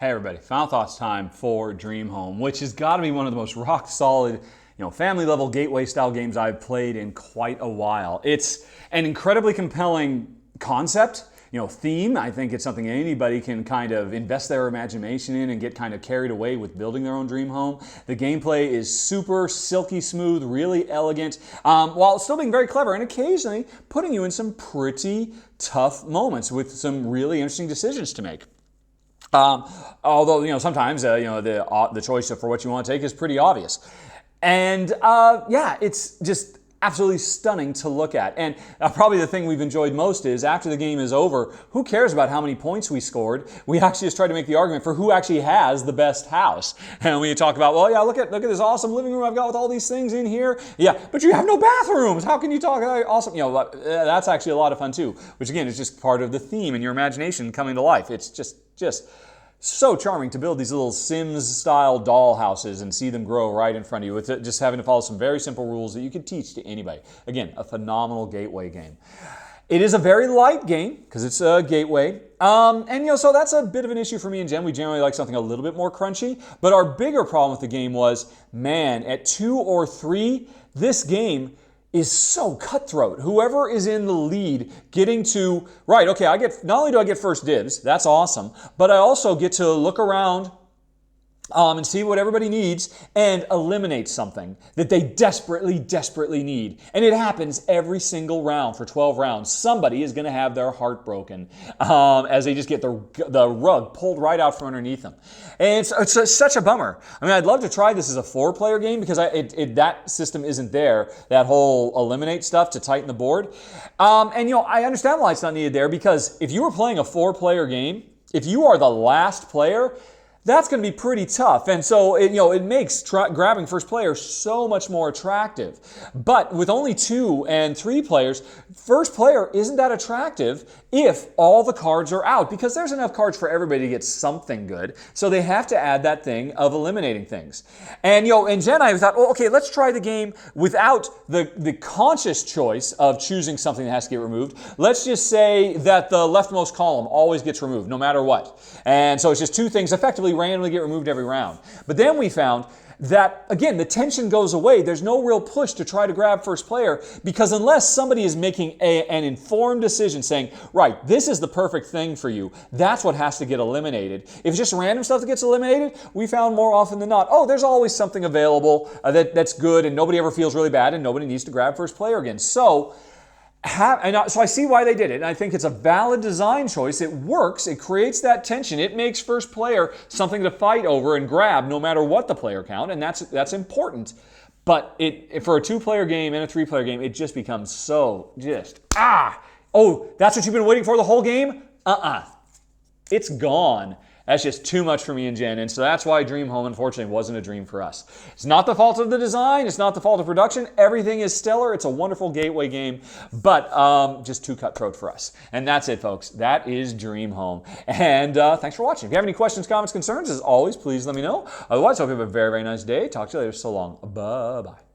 Hey everybody, final thoughts time for Dream Home, which has got to be one of the most rock solid, family level gateway style games I've played in quite a while. It's an incredibly compelling concept, theme. I think it's something anybody can kind of invest their imagination in and get kind of carried away with building their own dream home. The gameplay is super silky smooth, really elegant, while still being very clever and occasionally putting you in some pretty tough moments with some really interesting decisions to make. Although sometimes the choice for what you want to take is pretty obvious, and it's just absolutely stunning to look at. And probably the thing we've enjoyed most is after the game is over, who cares about how many points we scored? We actually just try to make the argument for who actually has the best house. And we talk about, well, yeah, look at this awesome living room I've got with all these things in here. Yeah, but you have no bathrooms. How can you talk awesome? That's actually a lot of fun too. Which again is just part of the theme and your imagination coming to life. It's just so charming to build these little Sims-style doll houses and see them grow right in front of you with just having to follow some very simple rules that you could teach to anybody. Again, a phenomenal gateway game. It is a very light game because it's a gateway. So that's a bit of an issue for me and Jen. We generally like something a little bit more crunchy. But our bigger problem with the game was, man, at 2 or 3, this game is so cutthroat. Whoever is in the lead getting to, right, okay, not only do I get first dibs, that's awesome, but I also get to look around and see what everybody needs and eliminate something that they desperately need. And it happens every single round for 12 rounds. Somebody is going to have their heart broken as they just get the rug pulled right out from underneath them. And it's such a bummer. I mean, I'd love to try this as a 4-player game because that system isn't there, that whole eliminate stuff to tighten the board. I understand why it's not needed there because if you were playing a 4-player game, if you are the last player, that's going to be pretty tough. And so, it makes grabbing first player so much more attractive. But with only 2 and 3 players, first player isn't that attractive if all the cards are out, because there's enough cards for everybody to get something good. So they have to add that thing of eliminating things. And, and Jen and I thought, well, okay, let's try the game without the conscious choice of choosing something that has to get removed. Let's just say that the leftmost column always gets removed, no matter what. And so it's just 2 things effectively randomly get removed every round. But then we found that, again, the tension goes away. There's no real push to try to grab first player because unless somebody is making an informed decision saying, right, this is the perfect thing for you, that's what has to get eliminated. If it's just random stuff that gets eliminated, we found more often than not, there's always something available that's good and nobody ever feels really bad and nobody needs to grab first player again. So I see why they did it, and I think it's a valid design choice. It works. It creates that tension. It makes first player something to fight over and grab no matter what the player count, and that's important. But for a 2-player game and a 3-player game, it just becomes so that's what you've been waiting for the whole game? It's gone. That's just too much for me and Jen, and so that's why Dream Home, unfortunately, wasn't a dream for us. It's not the fault of the design. It's not the fault of production. Everything is stellar. It's a wonderful gateway game, but just too cutthroat for us. And that's it, folks. That is Dream Home. And thanks for watching. If you have any questions, comments, concerns, as always, please let me know. Otherwise, I hope you have a very, very nice day. Talk to you later. So long. Bye-bye.